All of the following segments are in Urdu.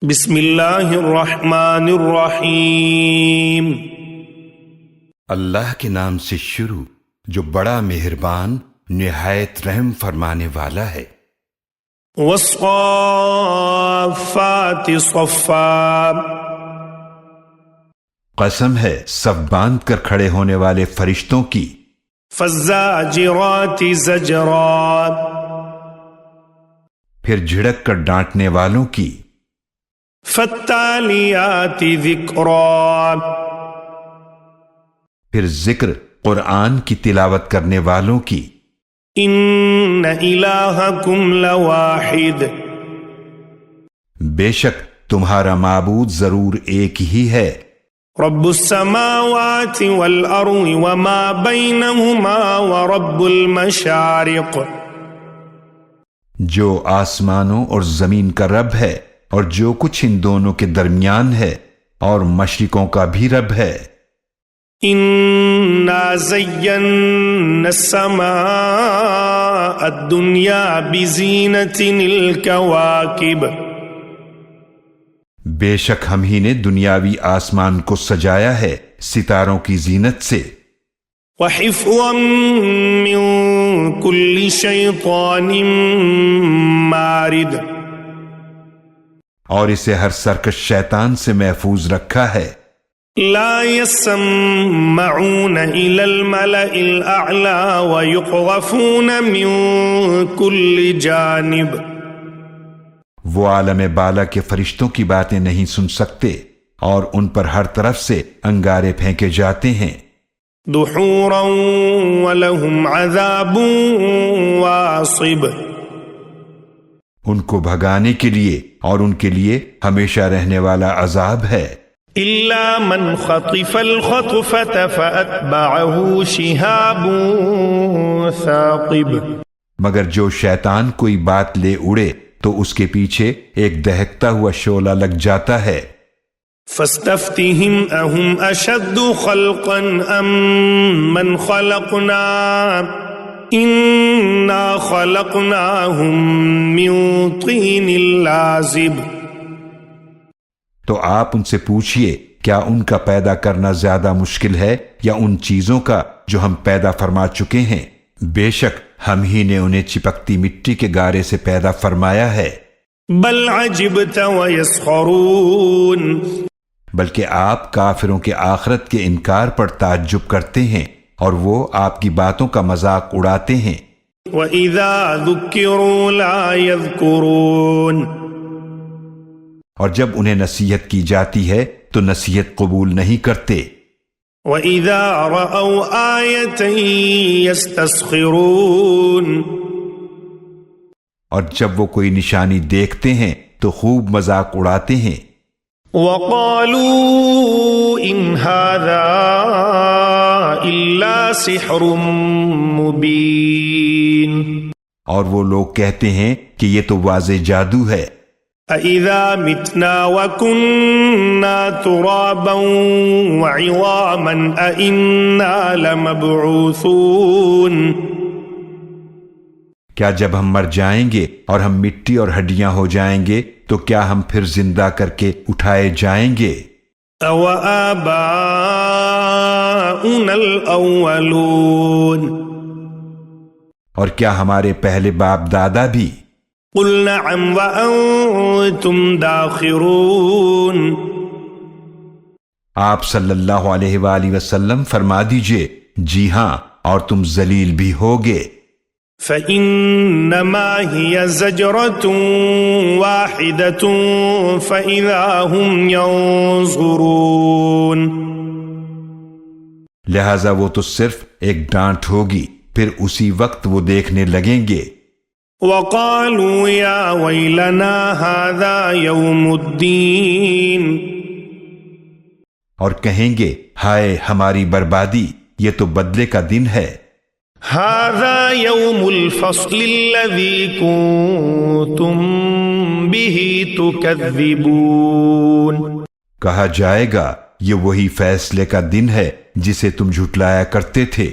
بسم اللہ الرحمن الرحیم۔ اللہ کے نام سے شروع جو بڑا مہربان نہایت رحم فرمانے والا ہے۔ والصافات صفا، قسم ہے صف باندھ کر کھڑے ہونے والے فرشتوں کی۔ فالزاجرات زجرا، پھر جھڑک کر ڈانٹنے والوں کی۔ فالتالیات ذکرا، پھر ذکر قرآن کی تلاوت کرنے والوں کی۔ ان الہکم لواحد، بے شک تمہارا معبود ضرور ایک ہی ہے۔ رب السماوات والارض وما بینہما ورب المشارق، جو آسمانوں اور زمین کا رب ہے اور جو کچھ ان دونوں کے درمیان ہے، اور مشرقوں کا بھی رب ہے۔ انا زینا السماء الدنیا بزینۃ الکواکب، بے شک ہم ہی نے دنیاوی آسمان کو سجایا ہے ستاروں کی زینت سے۔ وحفظا من کل شیطان مارد، اور اسے ہر سرکش شیطان سے محفوظ رکھا ہے۔ لا يسمعون إلى الملأ الأعلى ويقذفون من كل جانب، وہ عالم بالا کے فرشتوں کی باتیں نہیں سن سکتے اور ان پر ہر طرف سے انگارے پھینکے جاتے ہیں۔ دحورا ولهم عذاب واصب، ان کو بھگانے کے لیے اور ان کے لیے ہمیشہ رہنے والا عذاب ہے۔ إلا من خطف الخطفة فأتبعه شهاب ثاقب، مگر جو شیطان کوئی بات لے اڑے تو اس کے پیچھے ایک دہکتا ہوا شعلہ لگ جاتا ہے۔ فاستفتهم أهم أشد خلقا أم من خلقنا إنا خلقناهم من طين لازب، تو آپ ان سے پوچھئے کیا ان کا پیدا کرنا زیادہ مشکل ہے یا ان چیزوں کا جو ہم پیدا فرما چکے ہیں؟ بے شک ہم ہی نے انہیں چپکتی مٹی کے گارے سے پیدا فرمایا ہے۔ بل عجبت ويسخرون، بلکہ آپ کافروں کے آخرت کے انکار پر تعجب کرتے ہیں اور وہ آپ کی باتوں کا مذاق اڑاتے ہیں۔ وَإِذَا ذُكِّرُوا لَا يَذْكُرُونَ، اور جب انہیں نصیحت کی جاتی ہے تو نصیحت قبول نہیں کرتے۔ وَإِذَا رَأَوْا آيَةً يَسْتَسْخِرُونَ، اور جب وہ کوئی نشانی دیکھتے ہیں تو خوب مذاق اڑاتے ہیں۔ وَقَالُوا إِنْ هَذَا إِلَّا سِحْرٌ مُبِينٌ، اور وہ لوگ کہتے ہیں کہ یہ تو واضح جادو ہے۔ أَإِذَا مِتْنَا وَكُنَّا تُرَابًا وَعِظَامًا أَإِنَّا لَمَبْعُوثُونَ، کیا جب ہم مر جائیں گے اور ہم مٹی اور ہڈیاں ہو جائیں گے تو کیا ہم پھر زندہ کر کے اٹھائے جائیں گے؟ أَوَآبَاؤُنَا الْأَوَّلُونَ، اور کیا ہمارے پہلے باپ دادا بھی؟ قُلْ نَعَمْ وَأَنْتُمْ دَاخِرُونَ، آپ صلی اللہ علیہ وآلہ وسلم فرما دیجئے جی ہاں، اور تم ذلیل بھی ہوگے۔ فَإِنَّمَا هِيَ زَجْرَةٌ وَاحِدَةٌ فَإِذَا هُمْ يَنظُرُونَ، لہذا وہ تو صرف ایک ڈانٹ ہوگی، پھر اسی وقت وہ دیکھنے لگیں گے۔ وَقَالُوا يَا وَيْلَنَا هَذَا يَوْمُ الدِّينِ، اور کہیں گے ہائے ہماری بربادی، یہ تو بدلے کا دن ہے۔ هَذَا يَوْمُ الْفَصْلِ الَّذِي كُنْتُمْ بِهِ تُكَذِّبُونَ، کہا جائے گا یہ وہی فیصلے کا دن ہے جسے تم جھٹلایا کرتے تھے۔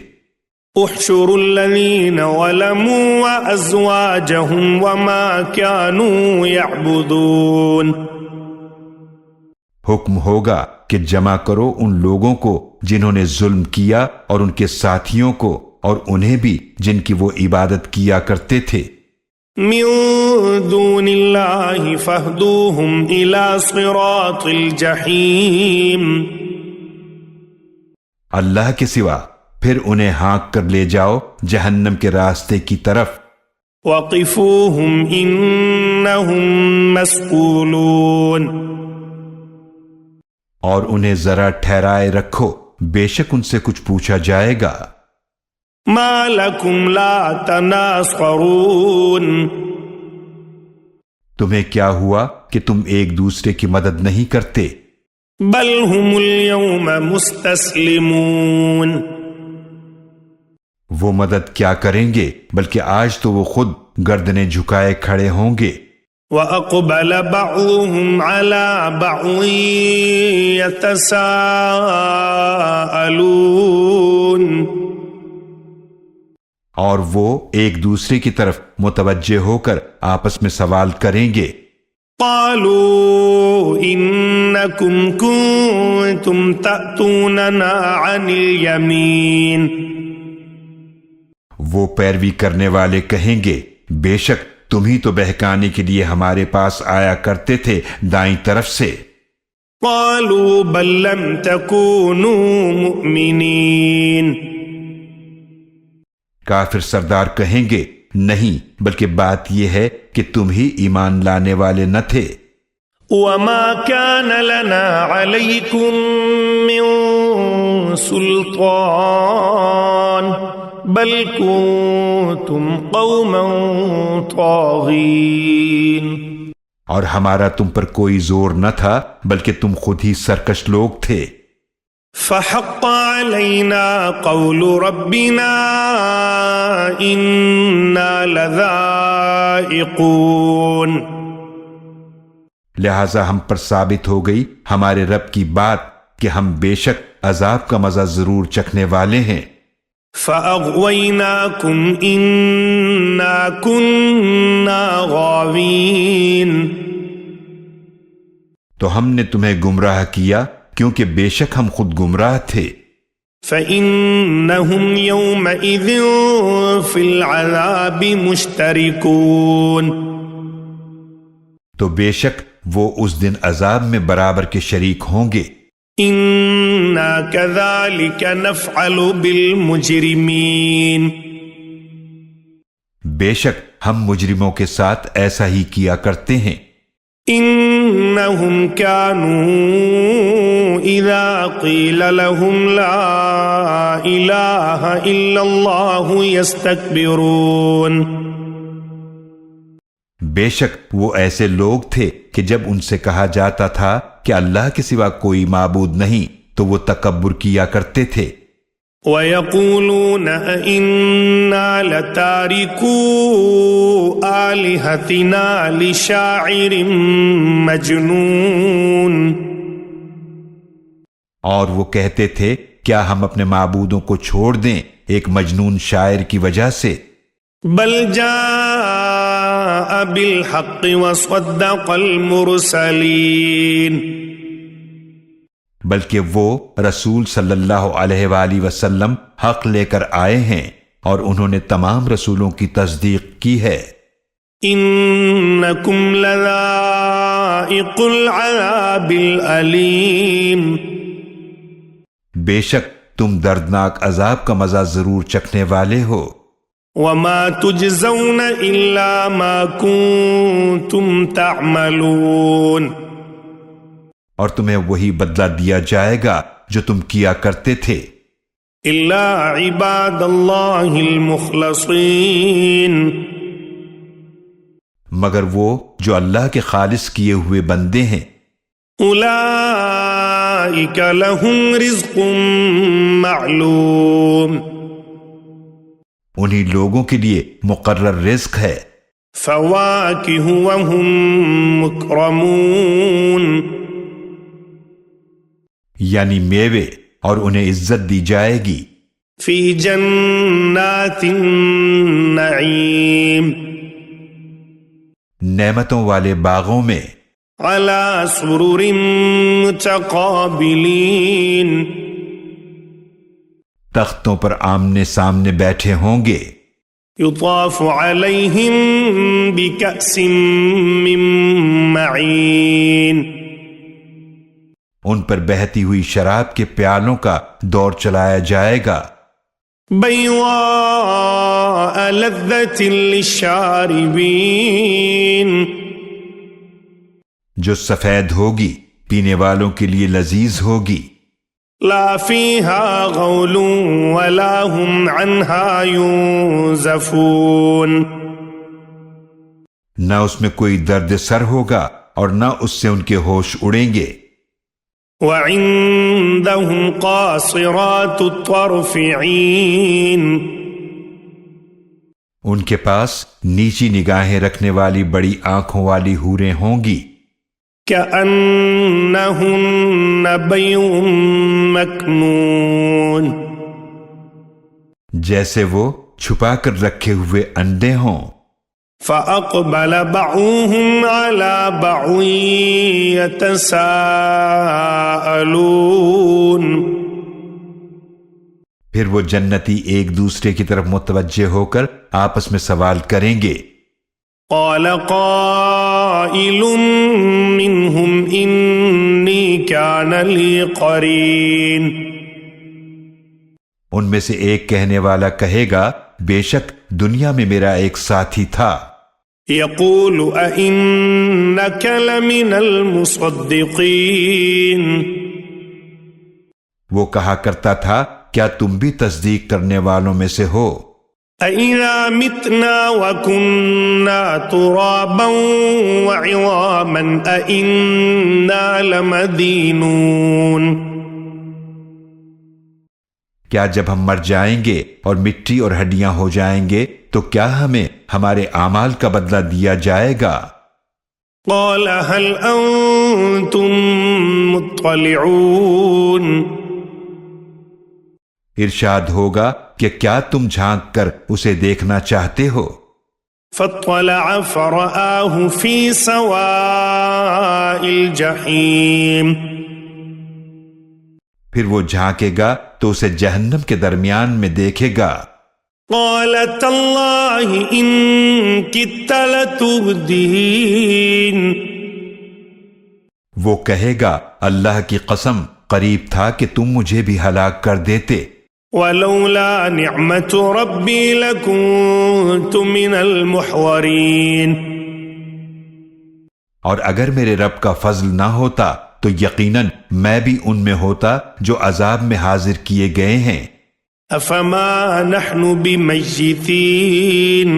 احشروا الذين ظلموا وأزواجهم وما كانوا يعبدون، حکم ہوگا کہ جمع کرو ان لوگوں کو جنہوں نے ظلم کیا اور ان کے ساتھیوں کو اور انہیں بھی جن کی وہ عبادت کیا کرتے تھے من دون اللہ فاہدوہم الى صراط الجحیم اللہ کے سوا پھر انہیں ہانک کر لے جاؤ جہنم کے راستے کی طرف وقفوہم انہم مسئولون اور انہیں ذرا ٹھہرائے رکھو بے شک ان سے کچھ پوچھا جائے گا ما لکم لا تناصرون تمہیں کیا ہوا کہ تم ایک دوسرے کی مدد نہیں کرتے بل ہم اليوم مستسلمون وہ مدد کیا کریں گے بلکہ آج تو وہ خود گردنیں جھکائے کھڑے ہوں گے وَأَقْبَلَ بَعْضُهُمْ عَلَى بَعْضٍ يَتَسَاءَلُونَ اور وہ ایک دوسرے کی طرف متوجہ ہو کر آپس میں سوال کریں گے قَالُوا إِنَّكُمْ كُنتُمْ تَأْتُونَنَا عَنِ الْيَمِينِ وہ پیروی کرنے والے کہیں گے بے شک تم ہی تو بہکانے کے لیے ہمارے پاس آیا کرتے تھے دائیں طرف سے قَالُوا بَل لَّمْ تَكُونُوا مُؤْمِنِينَ کافر سردار کہیں گے نہیں بلکہ بات یہ ہے کہ تم ہی ایمان لانے والے نہ تھے وَمَا كَانَ لَنَا عَلَيْكُمْ مِنْ سُلْطَانٍ بل کنتم قوما طاغین اور ہمارا تم پر کوئی زور نہ تھا بلکہ تم خود ہی سرکش لوگ تھے فحق علینا قول ربنا انا لذائقون لہذا ہم پر ثابت ہو گئی ہمارے رب کی بات کہ ہم بے شک عذاب کا مزہ ضرور چکھنے والے ہیں فَأَغْوَيْنَاكُمْ إِنَّا كُنَّا غَاوِينَ تو ہم نے تمہیں گمراہ کیا کیونکہ بے شک ہم خود گمراہ تھے فَإِنَّهُمْ يَوْمَئِذٍ فِي الْعَذَابِ مُشْتَرِكُونَ تو بے شک وہ اس دن عذاب میں برابر کے شریک ہوں گے اِنَّا كَذَلِكَ نَفْعَلُ بِالْمُجْرِمِينَ بے شک ہم مجرموں کے ساتھ ایسا ہی کیا کرتے ہیں إِنَّهُمْ كَانُوا إِذَا قِيلَ لَهُمْ لَا إِلَٰهَ إِلَّا اللَّهُ يَسْتَكْبِرُونَ بے شک وہ ایسے لوگ تھے کہ جب ان سے کہا جاتا تھا کہ اللہ کے سوا کوئی معبود نہیں تو وہ تکبر کیا کرتے تھے وَيَقُولُونَ أَإِنَّا لَتَارِكُو آلِهَتِنَا لِشَاعِرٍ مَجْنُونٍ اور وہ کہتے تھے کیا ہم اپنے معبودوں کو چھوڑ دیں ایک مجنون شاعر کی وجہ سے بل جاء بالحق وصدق المرسلین بلکہ وہ رسول صلی اللہ علیہ وآلہ وسلم حق لے کر آئے ہیں اور انہوں نے تمام رسولوں کی تصدیق کی ہے انکم لذائق العذاب العلیم بے شک تم دردناک عذاب کا مزہ ضرور چکھنے والے ہو وما تجزون الا ما کنتم تعملون اور تمہیں وہی بدلہ دیا جائے گا جو تم کیا کرتے تھے الا عباد اللہ المخلصین مگر وہ جو اللہ کے خالص کیے ہوئے بندے ہیں اولئک لہم رزق معلوم انہی لوگوں کے لیے مقرر رزق ہے فواکہ وہم مکرمون یعنی میوے اور انہیں عزت دی جائے گی فی جنات النعیم نعمتوں والے باغوں میں على سرر متقابلين تختوں پر آمنے سامنے بیٹھے ہوں گے. يطاف عليهم بكأس من معين ان پر بہتی ہوئی شراب کے پیالوں کا دور چلایا جائے گا. بيضاء لذة للشاربين جو سفید ہوگی پینے والوں کے لیے لذیذ ہوگی. لا فيها غول ولا هم عنها ينزفون نہ اس میں کوئی درد سر ہوگا اور نہ اس سے ان کے ہوش اڑیں گے. وعندهم قاصرات الطرف عين ان کے پاس نیچی نگاہیں رکھنے والی بڑی آنکھوں والی حوریں ہوں گی. كأنهن بيض مكنون جیسے وہ چھپا کر رکھے ہوئے انڈے ہوں. فأقبل بعضهم على بعض يتساءلون پھر وہ جنتی ایک دوسرے کی طرف متوجہ ہو کر آپس میں سوال کریں گے. قال قائل منهم إني كان لي قرين ان میں سے ایک کہنے والا کہے گا بے شک دنیا میں میرا ایک ساتھی تھا. يقول أئنك لمن المصدقين وہ کہا کرتا تھا کیا تم بھی تصدیق کرنے والوں میں سے ہو. أَإِذَا مِتْنَا وَكُنَّا تُرَابًا وَعِظَامًا أَإِنَّا لَمَدِينُونَ کیا جب ہم مر جائیں گے اور مٹی اور ہڈیاں ہو جائیں گے تو کیا ہمیں ہمارے اعمال کا بدلہ دیا جائے گا؟ قَالَ هَلْ أَنْتُمْ مُطَّلِعُونَ ارشاد ہوگا کہ کیا تم جھانک کر اسے دیکھنا چاہتے ہو؟ فَاطَّلَعَ فَرَآهُ فِي سَوَاءِ الْجَحِيمِ پھر وہ جھانکے گا تو اسے جہنم کے درمیان میں دیکھے گا. قَالَ تَاللَّهِ إِن كِدتَّ لَتُرْدِينِ وہ کہے گا اللہ کی قسم قریب تھا کہ تم مجھے بھی ہلاک کر دیتے. وَلَوْلَا نِعْمَةُ رَبِّي لَكُنْتُ مِنَ الْمُحْضَرِينَ اور اگر میرے رب کا فضل نہ ہوتا تو یقیناً میں بھی ان میں ہوتا جو عذاب میں حاضر کیے گئے ہیں. أَفَمَا نَحْنُ بِمَيِّتِينَ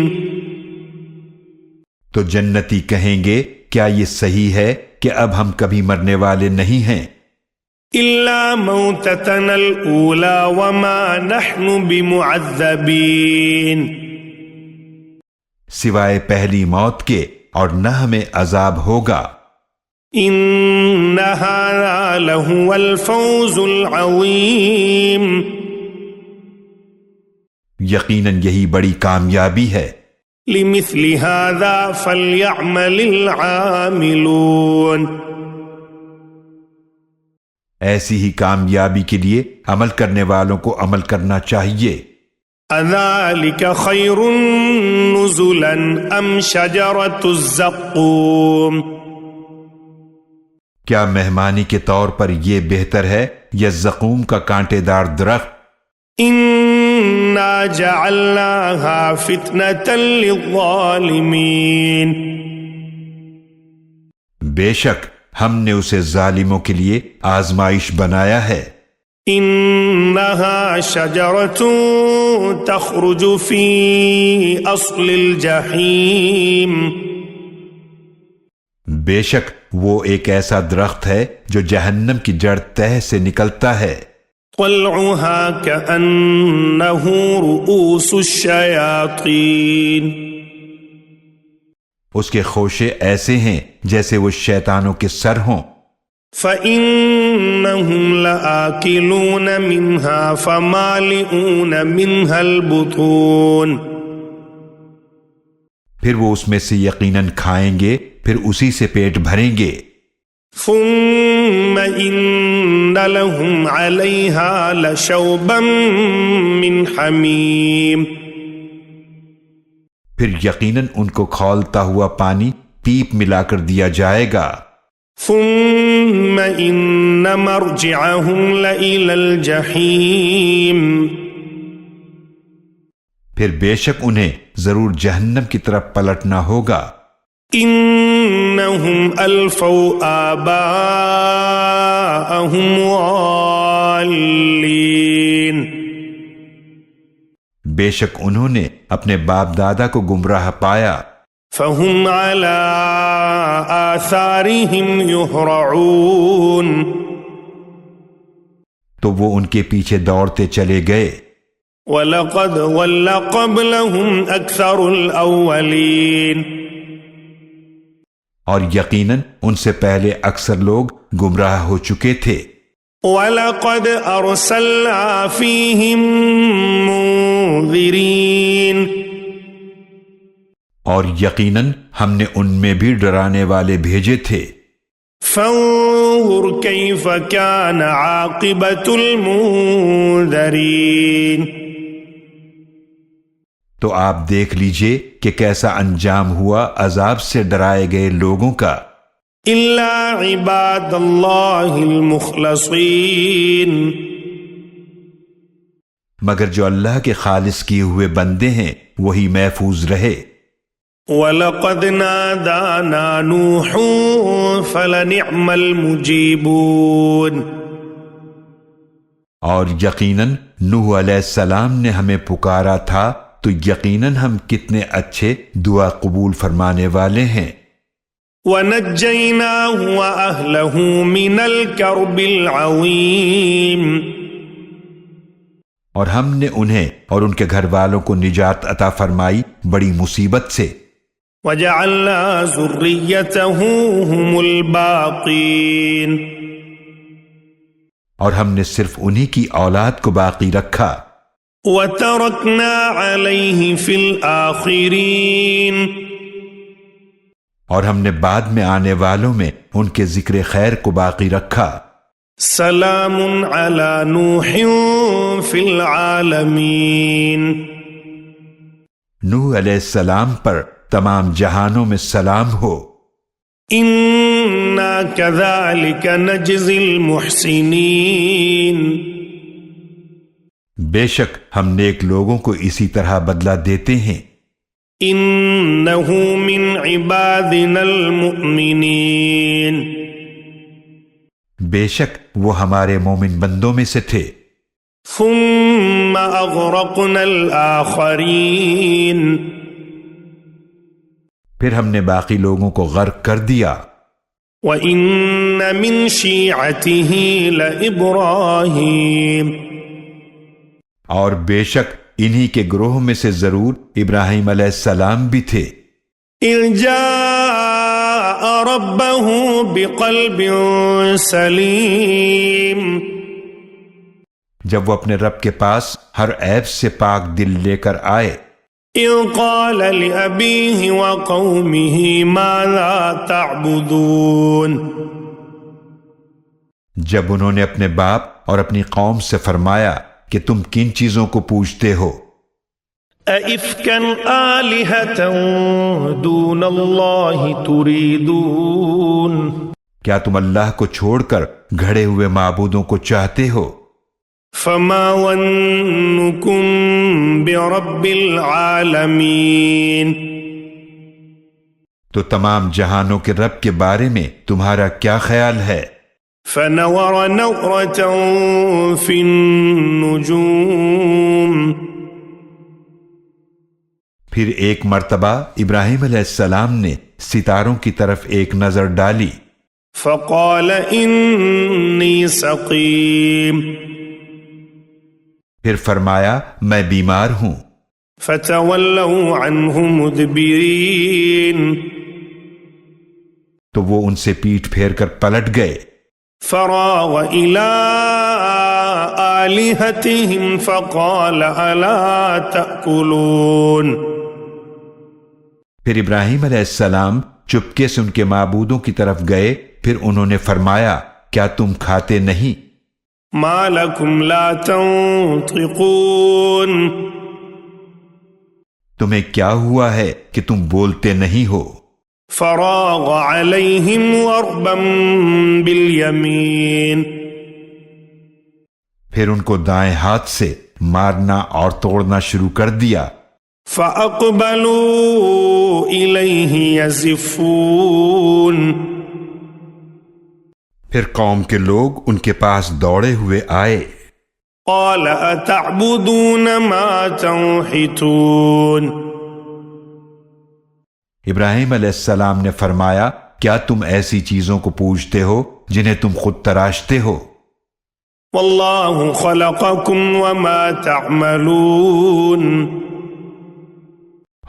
تو جنتی کہیں گے کیا یہ صحیح ہے کہ اب ہم کبھی مرنے والے نہیں ہیں؟ إِلَّا مَوْتَتَنَا الْأُولَى وَمَا نَحْنُ بِمُعَذَّبِينَ سوائے پہلی موت کے اور نہ ہمیں عذاب ہوگا. إِنَّ هَذَا لَهُوَ الْفَوْزُ الْعَظِيمُ یقیناً یہی بڑی کامیابی ہے. لِمِثْلِ هَذَا فَلْيَعْمَلِ الْعَامِلُونَ ایسی ہی کامیابی کے لیے عمل کرنے والوں کو عمل کرنا چاہیے. أَذَلِكَ خَيْرٌ نُزُلًا أَمْ شَجَرَةُ الزَّقُّومِ کیا مہمانی کے طور پر یہ بہتر ہے یا زقوم کا کانٹے دار درخت؟ إِنَّا جَعَلْنَاهَا فِتْنَةً لِلظَّالِمِينَ بے شک ہم نے اسے ظالموں کے لیے آزمائش بنایا ہے. إِنَّهَا شَجَرَةٌ تَخْرُجُ فِي أَصْلِ الْجَحِيمِ بے شک وہ ایک ایسا درخت ہے جو جہنم کی جڑ تہ سے نکلتا ہے. طَلْعُهَا كَأَنَّهُ رُؤُوسُ الشَّيَاطِينِ اس کے خوشے ایسے ہیں جیسے وہ شیطانوں کے سر ہوں. فَإِنَّهُمْ لَآكِلُونَ مِنْهَا فَمَالِئُونَ مِنْهَا الْبُطُونَ پھر وہ اس میں سے یقیناً کھائیں گے پھر اسی سے پیٹ بھریں گے. ثم إن لهم عليها لشوبا من حميم، پھر یقیناً ان کو کھولتا ہوا پانی پیپ ملا کر دیا جائے گا۔ ثم إن مرجعهم لإلى الجحيم، پھر بے شک انہیں ضرور جہنم کی طرف پلٹنا ہوگا۔ إنهم ألفوا آباءهم ضالين، بے شک انہوں نے اپنے باپ دادا کو گمراہ پایا، فهم على آثارهم يهرعون، تو وہ ان کے پیچھے دوڑتے چلے گئے۔ وَلَقَدْ ضَلَّ قَبْلَهُمْ أَكْثَرُ الْأَوَّلِينَ، اور یقیناً ان سے پہلے اکثر لوگ گمراہ ہو چکے تھے۔ وَلَقَدْ أَرْسَلْنَا فِيهِمْ مُنذِرِينَ، اور یقیناً ہم نے ان میں بھی ڈرانے والے بھیجے تھے۔ فانظر كيف كان عاقبة المنذرين، تو آپ دیکھ لیجئے کہ کیسا انجام ہوا عذاب سے ڈرائے گئے لوگوں کا۔ إلا عباد الله المخلصين، مگر جو اللہ کے خالص کیے ہوئے بندے ہیں وہی محفوظ رہے۔ وَلَقَدْ نَادَانَا نُوحٌ فَلَنِعْمَ الْمُجِيبُونَ، اور یقیناً نوح علیہ السلام نے ہمیں پکارا تھا تو یقیناً ہم کتنے اچھے دعا قبول فرمانے والے ہیں۔ وَنَجَّيْنَاهُ وَأَهْلَهُ مِنَ الْكَرْبِ الْعَظِيمِ، اور ہم نے انہیں اور ان کے گھر والوں کو نجات عطا فرمائی بڑی مصیبت سے۔ وَجَعَلْنَا ذُرِّيَّتَهُ هُمُ الْبَاقِينَ، اور ہم نے صرف انہی کی اولاد کو باقی رکھا۔ وَتَرَكْنَا عَلَيْهِ فِي الْآخِرِينَ، اور ہم نے بعد میں آنے والوں میں ان کے ذکر خیر کو باقی رکھا۔ سلام علی نوح فی العالمین، نوح علیہ السلام پر تمام جہانوں میں سلام ہو۔ انا کذالک نجزی المحسنین، بے شک ہم نیک لوگوں کو اسی طرح بدلہ دیتے ہیں۔ انہ من عبادنا المؤمنین، بے شک وہ ہمارے مومن بندوں میں سے تھے۔ ثم اغرقنا الآخرین، پھر ہم نے باقی لوگوں کو غرق کر دیا۔ وَإِنَّ مِن شِيعَتِهِ لَإِبْرَاهِيمَ، اور بے شک انہی کے گروہ میں سے ضرور ابراہیم علیہ السلام بھی تھے۔ اِذْ جَاءَ رَبَّهُ بِقَلْبٍ سَلِيمٍ، جب وہ اپنے رب کے پاس ہر عیب سے پاک دل لے کر آئے۔ اِذْ قَالَ لِأَبِيهِ وَقَوْمِهِ مَاذَا تَعْبُدُونَ، جب انہوں نے اپنے باپ اور اپنی قوم سے فرمایا کہ تم کن چیزوں کو پوجتے ہو؟ أَإِفْكًا آلِهَةً دُونَ اللَّهِ تُرِيدُونَ، کیا تم اللہ کو چھوڑ کر گھڑے ہوئے معبودوں کو چاہتے ہو؟ فَمَا ظَنُّكُم بِرَبِّ الْعَالَمِينَ، تو تمام جہانوں کے رب کے بارے میں تمہارا کیا خیال ہے؟ فَنَوَرَ نَوْرَةً فِي النُّجُومِ، پھر ایک مرتبہ ابراہیم علیہ السلام نے ستاروں کی طرف ایک نظر ڈالی۔ فَقَالَ إِنِّي سَقِيمٌ، پھر فرمایا میں بیمار ہوں۔ فَتَوَلَّوْا عَنْهُ مُدْبِرِينَ، تو وہ ان سے پیٹھ پھیر کر پلٹ گئے۔ فَرَاغَ إِلَىٰ آلِهَتِهِمْ فَقَالَ أَلَا تَأْكُلُونَ، پھر ابراہیم علیہ السلام چپکے سے ان کے معبودوں کی طرف گئے پھر انہوں نے فرمایا کیا تم کھاتے نہیں؟ ما لکم لا تنطقون تمہیں کیا ہوا ہے کہ تم بولتے نہیں ہو؟ فراغ علیہم ضربا بالیمین پھر ان کو دائیں ہاتھ سے مارنا اور توڑنا شروع کر دیا۔ فاقبلوا الیہ یزفون پھر قوم کے لوگ ان کے پاس دوڑے ہوئے آئے۔ قال اتعبدون ما تنحتون ابراہیم علیہ السلام نے فرمایا کیا تم ایسی چیزوں کو پوجتے ہو جنہیں تم خود تراشتے ہو؟ واللہ خلقکم وما تعملون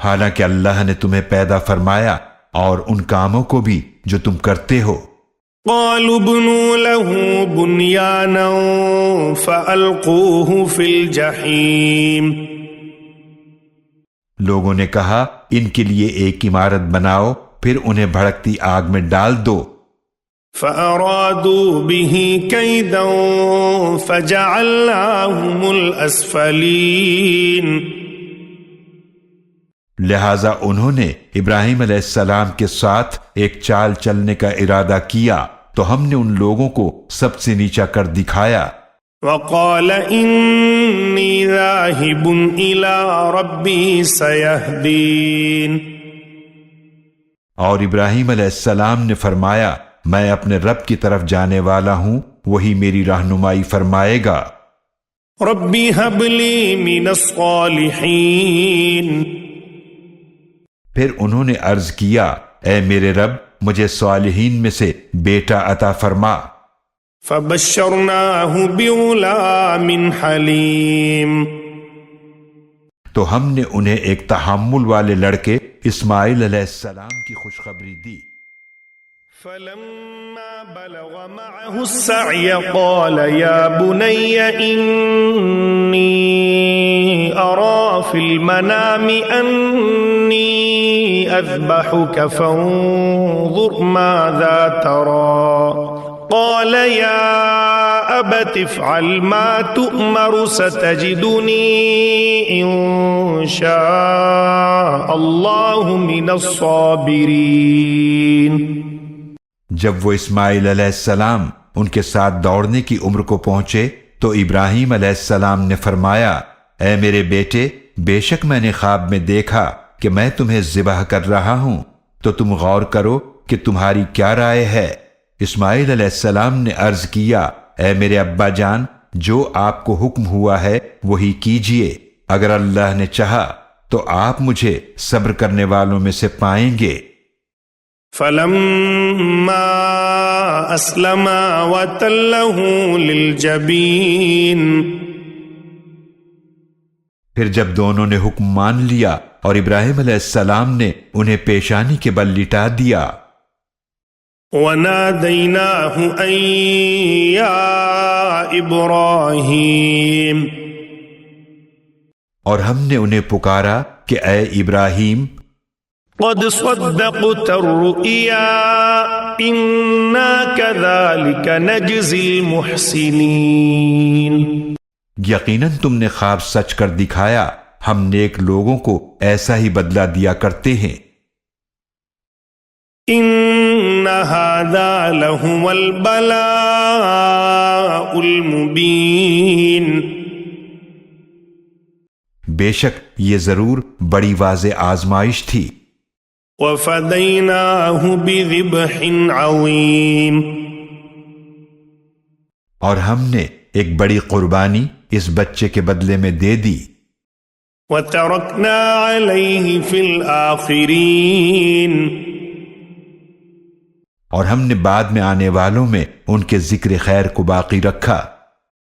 حالانکہ اللہ نے تمہیں پیدا فرمایا اور ان کاموں کو بھی جو تم کرتے ہو۔ قالوا ابنوا له بنيانا فألقوه في الجحيم لوگوں نے کہا ان کے لیے ایک عمارت بناؤ پھر انہیں بھڑکتی آگ میں ڈال دو۔ فأرادوا به كيدا فجعلناهم الأسفلين لہذا انہوں نے ابراہیم علیہ السلام کے ساتھ ایک چال چلنے کا ارادہ کیا تو ہم نے ان لوگوں کو سب سے نیچا کر دکھایا۔ وقال إني ذاهب إلى ربي سيهدين اور ابراہیم علیہ السلام نے فرمایا میں اپنے رب کی طرف جانے والا ہوں، وہی میری رہنمائی فرمائے گا۔ ربي هب لي من الصالحين پھر انہوں نے عرض کیا اے میرے رب مجھے صالحین میں سے بیٹا عطا فرما۔ فبشرناه بغلام حليم تو ہم نے انہیں ایک تحمل والے لڑکے اسماعیل علیہ السلام کی خوشخبری دی۔ فلما بلغ معه السعي قال يا بني إني أرى في المنام أني أذبحك فانظر ماذا ترى قال يا أبت افعل ما تؤمر ستجدني إن شاء الله من الصابرين جب وہ اسماعیل علیہ السلام ان کے ساتھ دوڑنے کی عمر کو پہنچے تو ابراہیم علیہ السلام نے فرمایا اے میرے بیٹے بے شک میں نے خواب میں دیکھا کہ میں تمہیں ذبح کر رہا ہوں تو تم غور کرو کہ تمہاری کیا رائے ہے۔ اسماعیل علیہ السلام نے عرض کیا اے میرے ابا جان جو آپ کو حکم ہوا ہے وہی کیجئے، اگر اللہ نے چاہا تو آپ مجھے صبر کرنے والوں میں سے پائیں گے۔ فلما أسلما وتله للجبين پھر جب دونوں نے حکم مان لیا اور ابراہیم علیہ السلام نے انہیں پیشانی کے بل لٹا دیا۔ وناديناه أن يا إبراهيم اور ہم نے انہیں پکارا کہ اے ابراہیم قد صدقت الرؤيا إنا كذلك نجزي المحسنين یقیناً تم نے خواب سچ کر دکھایا، ہم نیک لوگوں کو ایسا ہی بدلہ دیا کرتے ہیں۔ إن هذا لهو البلاء المبين بے شک یہ ضرور بڑی واضح آزمائش تھی۔ وفديناه بذبح عظيم اور ہم نے ایک بڑی قربانی اس بچے کے بدلے میں دے دی۔ وتركنا عليه في الآخرين اور ہم نے بعد میں آنے والوں میں ان کے ذکر خیر کو باقی رکھا۔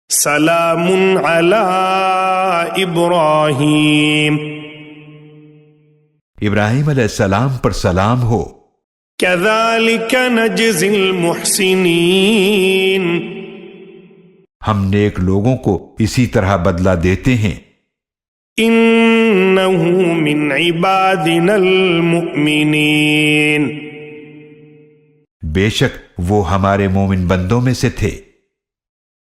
سلام على إبراهيم ابراہیم علیہ السلام پر سلام ہو۔ كذلك نجزي المحسنين ہم نیک لوگوں کو اسی طرح بدلہ دیتے ہیں۔ إنه من عبادنا المؤمنين بے شک وہ ہمارے مومن بندوں میں سے تھے۔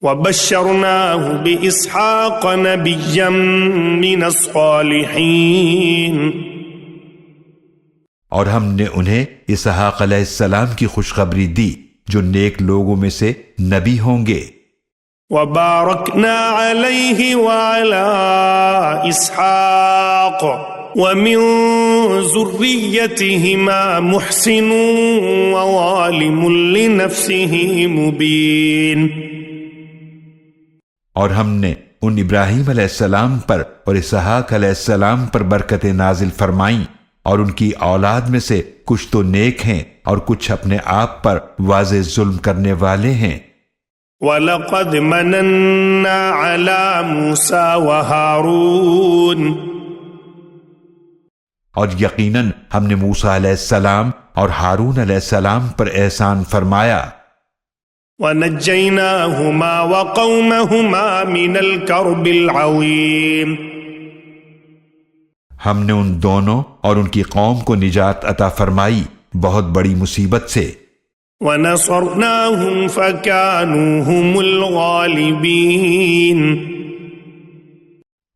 وبشرناه بإسحاق نبيا من الصالحين، اور ہم نے انہیں اسحاق علیہ السلام کی خوشخبری دی جو نیک لوگوں میں سے نبی ہوں گے۔ وباركنا عليه وعلى إسحاق ومن ذريتهما محسن وظالم لنفسه مبين، اور ہم نے ان ابراہیم علیہ السلام پر اور اسحاق علیہ السلام پر برکتیں نازل فرمائیں، اور ان کی اولاد میں سے کچھ تو نیک ہیں اور کچھ اپنے آپ پر واضح ظلم کرنے والے ہیں۔ وَلَقَدْ مَنَنَّا عَلَى مُوسَى وَهَارُونَ، اور یقیناً ہم نے موسیٰ علیہ السلام اور ہارون علیہ السلام پر احسان فرمایا۔ وَنَجَّيْنَاهُمَا وَقَوْمَهُمَا مِنَ الْكَرْبِ الْعَظِيمِ، ہم نے ان دونوں اور ان کی قوم کو نجات عطا فرمائی بہت بڑی مصیبت سے۔ وَنَصَرْنَاهُمْ فَكَانُوا هُمُ الْغَالِبِينَ،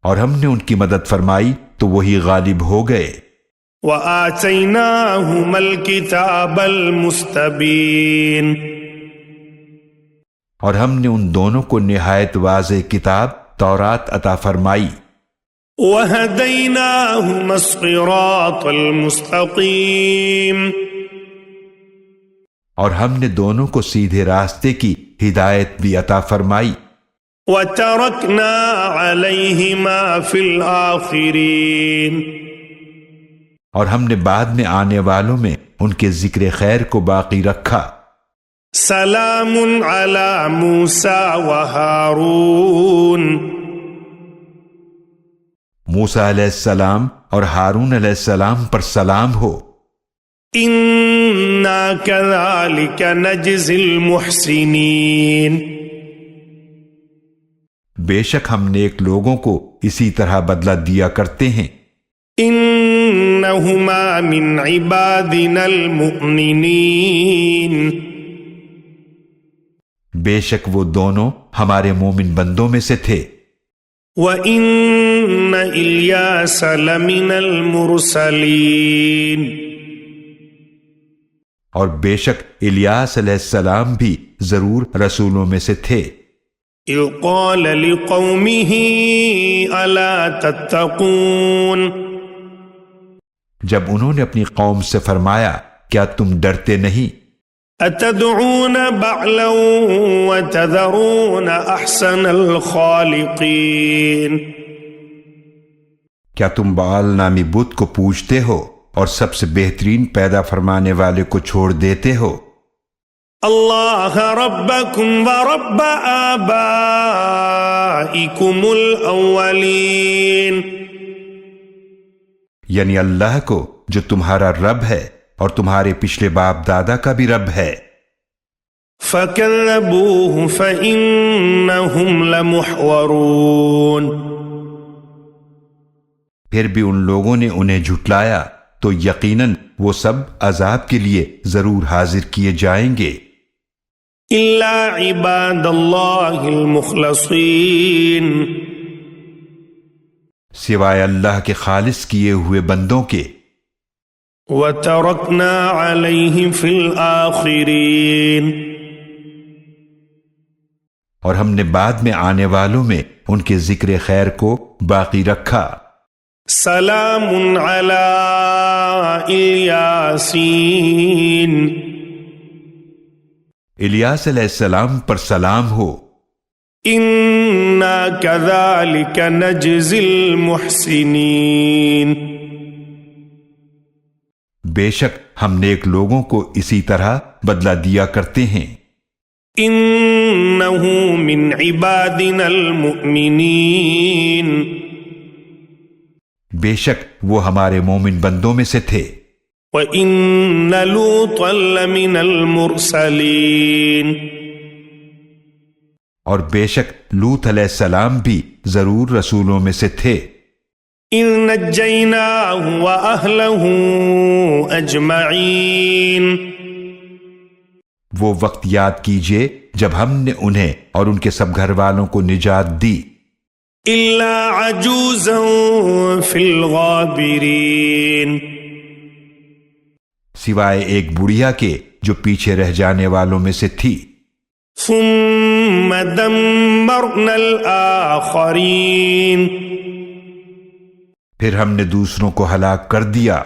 اور ہم نے ان کی مدد فرمائی تو وہی غالب ہو گئے۔ وَآتَيْنَاهُمَا الْكِتَابَ الْمُسْتَبِينَ، اور ہم نے ان دونوں کو نہایت واضح کتاب تورات عطا فرمائی۔ وَهَدَيْنَاهُمَا الصِّرَاطَ الْمُسْتَقِيمَ، اور ہم نے دونوں کو سیدھے راستے کی ہدایت بھی عطا فرمائی۔ وَتَرَكْنَا عَلَيْهِمَا فِي الْآخِرِينَ، اور ہم نے بعد میں آنے والوں میں ان کے ذکر خیر کو باقی رکھا۔ سلام علی موسیٰ وہارون، موسیٰ علیہ السلام اور ہارون علیہ السلام پر سلام ہو۔ انا کذالک نجزی المحسنین، بے شک ہم نیک لوگوں کو اسی طرح بدلہ دیا کرتے ہیں۔ انہما من عبادنا المؤمنین، بے شک وہ دونوں ہمارے مومن بندوں میں سے تھے۔ وَإِنَّ إِلْيَاسَ لَمِنَ الْمُرْسَلِينَ، اور بے شک الیاس علیہ السلام بھی ضرور رسولوں میں سے تھے۔ اِذْ قَالَ لِقَوْمِهِ أَلَا تَتَّقُونَ، جب انہوں نے اپنی قوم سے فرمایا کیا تم ڈرتے نہیں؟ أَتَدْعُونَ بَعْلًا وَتَذَرُونَ أَحْسَنَ الْخَالِقِينَ، کیا تم بعال نامی بت کو پوجتے ہو اور سب سے بہترین پیدا فرمانے والے کو چھوڑ دیتے ہو؟ اللہ ربکم ورب آبائکم الاولین، یعنی اللہ کو جو تمہارا رب ہے اور تمہارے پچھلے باپ دادا کا بھی رب ہے۔ فَكَذَّبُوهُ فَإِنَّهُمْ لَمُحْوَرُونَ، پھر بھی ان لوگوں نے انہیں جھٹلایا تو یقیناً وہ سب عذاب کے لیے ضرور حاضر کیے جائیں گے۔ إِلَّا عِبَادَ اللَّهِ الْمُخْلَصِينَ، سوائے اللہ کے خالص کیے ہوئے بندوں کے۔ وَتَرَكْنَا عَلَيْهِ فِي الْآخِرِينَ، اور ہم نے بعد میں آنے والوں میں ان کے ذکر خیر کو باقی رکھا۔ سلام علی الیاسین، الیاس علیہ السلام پر سلام ہو۔ انا کذالک نجزی المحسنین، بے شک ہم نیک لوگوں کو اسی طرح بدلہ دیا کرتے ہیں۔ انہ من عبادنا المؤمنین، بے شک وہ ہمارے مومن بندوں میں سے تھے۔ وَإِنَّ لُوطًا لَّمِنَ الْمُرْسَلِينَ، اور بے شک لوط علیہ السلام بھی ضرور رسولوں میں سے تھے۔ إِذْ نَجَّيْنَاهُ وَأَهْلَهُ أَجْمَعِينَ، وہ وقت یاد کیجئے جب ہم نے انہیں اور ان کے سب گھر والوں کو نجات دی إلا عجوزا في الغابرين سوائے ایک بڑھیا کے جو پیچھے رہ جانے والوں میں سے تھی ثم دمرنا الآخرين پھر ہم نے دوسروں کو ہلاک کر دیا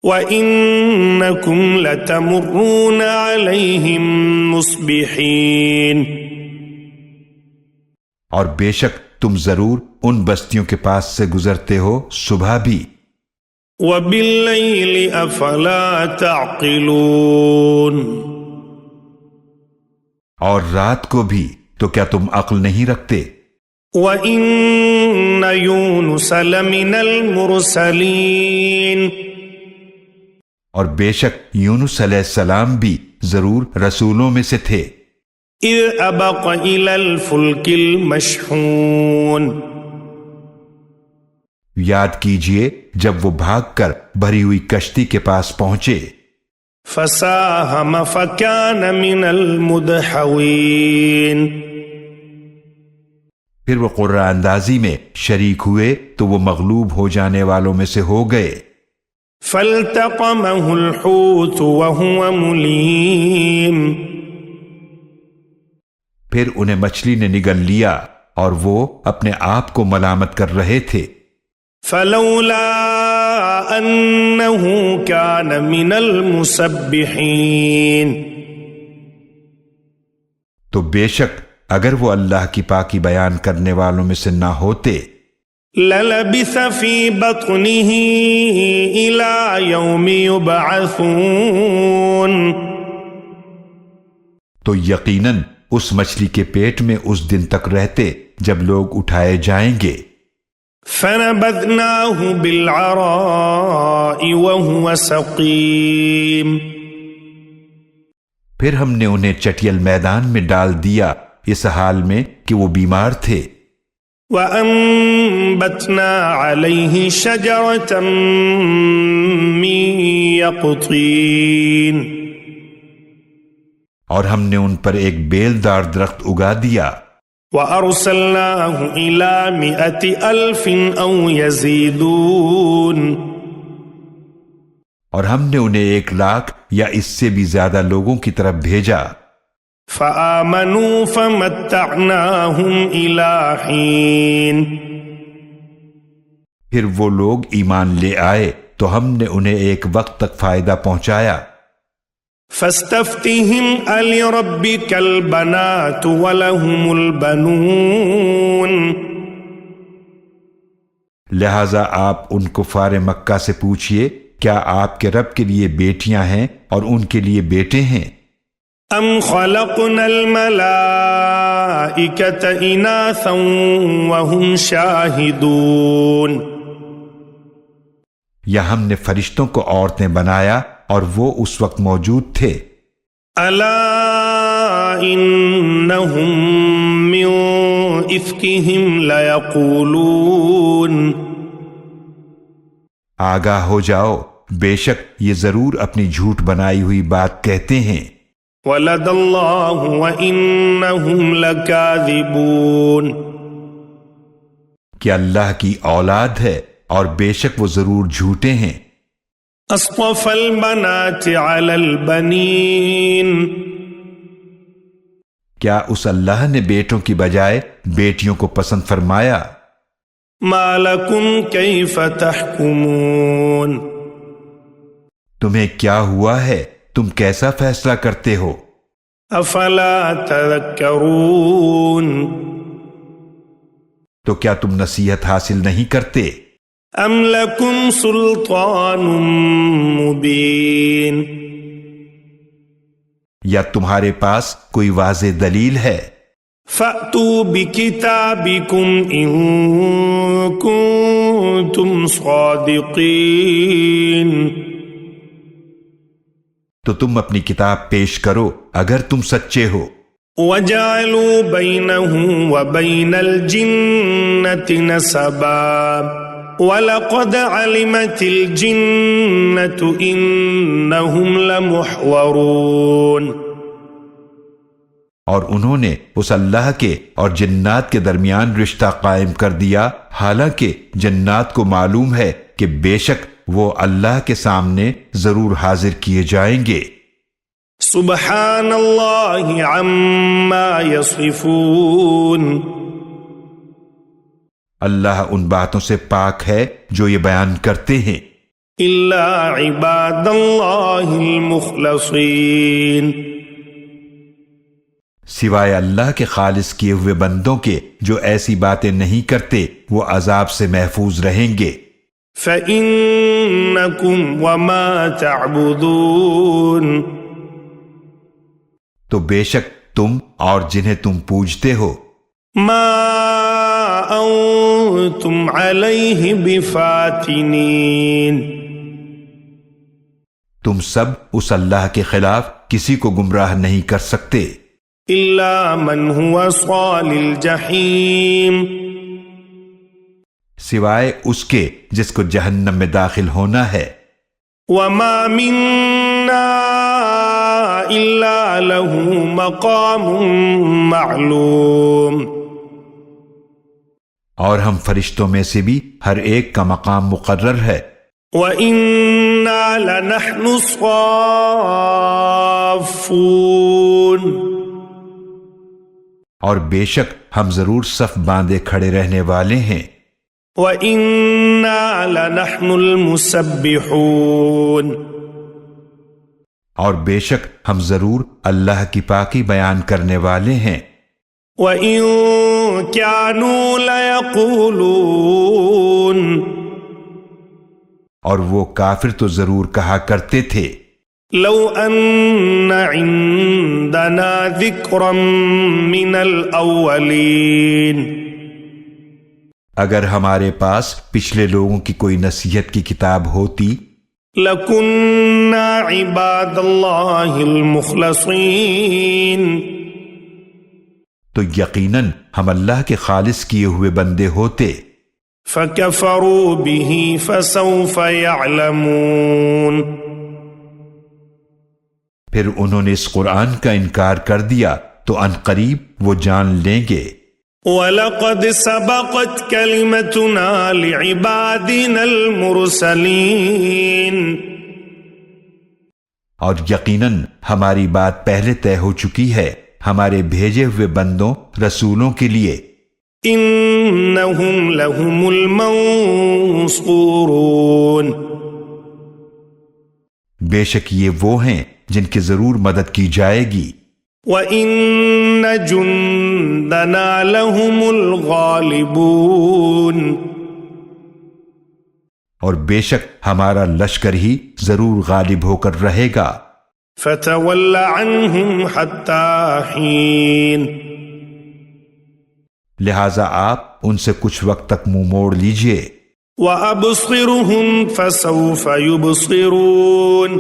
وَإِنَّكُمْ لَتَمُرُّونَ عَلَيْهِمْ مُصْبِحِينَ اور بے شک تم ضرور ان بستیوں کے پاس سے گزرتے ہو صبح بھی وَبِاللَّيْلِ أَفَلَا تَعْقِلُونَ اور رات کو بھی تو کیا تم عقل نہیں رکھتے وَإِنَّ يُونُسَ لَمِنَ الْمُرْسَلِينَ اور بے شک یونس علیہ السلام بھی ضرور رسولوں میں سے تھے اذ ابق الى الفلك المشحون یاد کیجئے جب وہ بھاگ کر بھری ہوئی کشتی کے پاس پہنچے فساهم فكان من المدحوين پھر وہ قرعہ اندازی میں شریک ہوئے تو وہ مغلوب ہو جانے والوں میں سے ہو گئے فالتقمه الحوت وهو مليم پھر انہیں مچھلی نے نگل لیا اور وہ اپنے آپ کو ملامت کر رہے تھے فلولا انه كان من المسبحين تو بے شک اگر وہ اللہ کی پاکی بیان کرنے والوں میں سے نہ ہوتے للبث في بطنه إلى يوم يبعثون تو یقیناً اس مچھلی کے پیٹ میں اس دن تک رہتے جب لوگ اٹھائے جائیں گے فنبذناه بالعراء وهو سقيم پھر ہم نے انہیں چٹیل میدان میں ڈال دیا اس حال میں کہ وہ بیمار تھے وَأَنبَتْنَا عَلَيْهِ شَجَرَةً مِّن يَقْطِينٍ اور ہم نے ان پر ایک بیلدار درخت اگا دیا وَأَرْسَلْنَاهُ إِلَى 100,000 أَوْ يَزِيدُونَ اور ہم نے انہیں 1,00,000 یا اس سے بھی زیادہ لوگوں کی طرف بھیجا فآمنوا فمتعناهم إلى حين پھر وہ لوگ ایمان لے آئے تو ہم نے انہیں ایک وقت تک فائدہ پہنچایا فاستفتهم ألربك البنات ولهم البنون لہذا آپ ان کفار مکہ سے پوچھئے کیا آپ کے رب کے لیے بیٹیاں ہیں اور ان کے لیے بیٹے ہیں ام خلقنا الملائکة اناثا وهم شاہدون یا ہم نے فرشتوں کو عورتیں بنایا اور وہ اس وقت موجود تھے الا انہم من افکہم لیقولون آگاہ ہو جاؤ بے شک یہ ضرور اپنی جھوٹ بنائی ہوئی بات کہتے ہیں ولد اللہ وانہم لکاذبون کہ اللہ کی اولاد ہے اور بے شک وہ ضرور جھوٹے ہیں اصطفى البنات على البنین کیا اس اللہ نے بیٹوں کی بجائے بیٹیوں کو پسند فرمایا ما لکم کیف تحکمون تمہیں کیا ہوا ہے تم کیسا فیصلہ کرتے ہو افلا تذکرون تو کیا تم نصیحت حاصل نہیں کرتے ام لکم سلطان مبین یا تمہارے پاس کوئی واضح دلیل ہے فأتوا بکتابکم ان کنتم صادقین تو تم اپنی کتاب پیش کرو اگر تم سچے ہو وجعلوا بینہ وبین الجنة نسبا وَلَقَدْ عَلِمَتِ الْجِنَّةُ إِنَّهُمْ لَمُحْوَرُونَ اور انہوں نے اس اللہ کے اور جنات کے درمیان رشتہ قائم کر دیا، حالانکہ جنات کو معلوم ہے کہ بے شک وہ اللہ کے سامنے ضرور حاضر کیے جائیں گے۔ سبحان اللہ عما یصفون، اللہ ان باتوں سے پاک ہے جو یہ بیان کرتے ہیں، الا عباد اللہ المخلصین، سوائے اللہ کے خالص کیے ہوئے بندوں کے جو ایسی باتیں نہیں کرتے وہ عذاب سے محفوظ رہیں گے۔ فَإِنَّكُمْ وَمَا تَعْبُدُونَ، تو بے شک تم اور جنہیں تم پوجتے ہو، ما انتم علیہ بفاتنین، تم سب اس اللہ کے خلاف کسی کو گمراہ نہیں کر سکتے، الا من هو صال الجحیم، سوائے اس کے جس کو جہنم میں داخل ہونا ہے، وما منا الا له مقام معلوم، اور ہم فرشتوں میں سے بھی ہر ایک کا مقام مقرر ہے، وَإِنَّا لَنَحْنُ الصَّافُّونَ، اور بے شک ہم ضرور صف باندھے کھڑے رہنے والے ہیں، وَإِنَّا لَنَحْنُ الْمُسَبِّحُونَ، اور بے شک ہم ضرور اللہ کی پاکی بیان کرنے والے ہیں، وَإِن كَانُوا لَيَقُولُونَ، اور وہ کافر تو ضرور کہا کرتے تھے، لَوْ أَنَّ عِندَنَا ذِكْرًا مِّنَ الْأَوَّلِينَ، اگر ہمارے پاس پچھلے لوگوں کی کوئی نصیحت کی کتاب ہوتی، لَكُنَّا عِبَادَ اللَّهِ الْمُخْلَصِينَ، تو یقیناً ہم اللہ کے خالص کیے ہوئے بندے ہوتے، فَكَفَرُوا بِهِ فَسَوْفَ يَعْلَمُونَ، پھر انہوں نے اس قرآن کا انکار کر دیا تو ان قریب وہ جان لیں گے، وَلَقَدْ سَبَقَتْ كَلِمَتُنَا لِعِبَادِنَا الْمُرْسَلِينَ، اور یقیناً ہماری بات پہلے طے ہو چکی ہے ہمارے بھیجے ہوئے بندوں رسولوں کے لیے، إِنَّهُمْ لَهُمُ الْمَنصُورُونَ، بے شک یہ وہ ہیں جن کی ضرور مدد کی جائے گی، وَإِنَّ جُندَنَا لَهُمُ الْغَالِبُونَ، اور بے شک ہمارا لشکر ہی ضرور غالب ہو کر رہے گا، فَتَوَلَّ عَنْهُمْ حَتَّى حِينٍ، لہذا آپ ان سے کچھ وقت تک منہ موڑ لیجئے، وَأَبْصِرْهُمْ فَسَوْفَ يُبْصِرُونَ،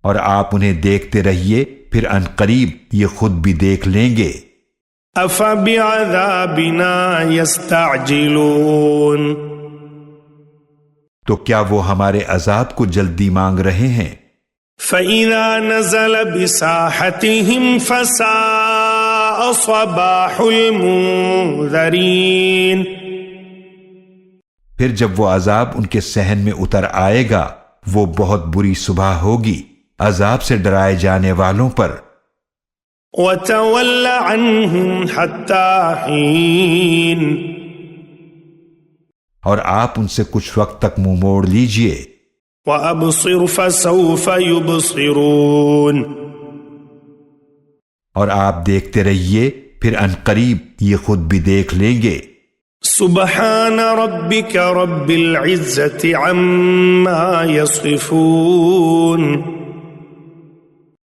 اور آپ انہیں دیکھتے رہیے پھر ان قریب یہ خود بھی دیکھ لیں گے، أَفَبِعَذَابِنَا يَسْتَعْجِلُونَ، تو کیا وہ ہمارے عذاب کو جلدی مانگ رہے ہیں، فَإِذَا نَزَلَ بِسَاحَتِهِمْ فَسَاءَ صَبَاحُ الْمُنذَرِينَ، پھر جب وہ عذاب ان کے صحن میں اتر آئے گا وہ بہت بری صبح ہوگی عذاب سے ڈرائے جانے والوں پر، وَتَوَلَّ عَنْهُمْ حَتَّى حِينٍ، اور آپ ان سے کچھ وقت تک منہ موڑ لیجئے، وَأَبْصِرْ فَسَوْفَ يُبْصِرُونَ، اور آپ دیکھتے رہیے پھر ان قریب یہ خود بھی دیکھ لیں گے، سبحان ربك رب العزة عما يصفون،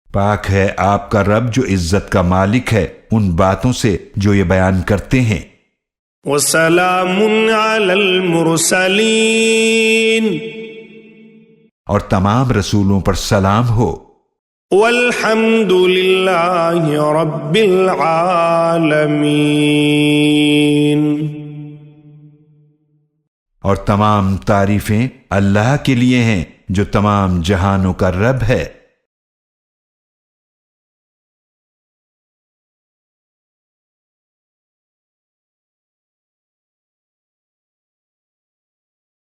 پاک ہے آپ کا رب جو عزت کا مالک ہے ان باتوں سے جو یہ بیان کرتے ہیں، وسلام على المرسلين، اور تمام رسولوں پر سلام ہو، والحمد لله رب العالمين، اور تمام تعریفیں اللہ کے لیے ہیں جو تمام جہانوں کا رب ہے۔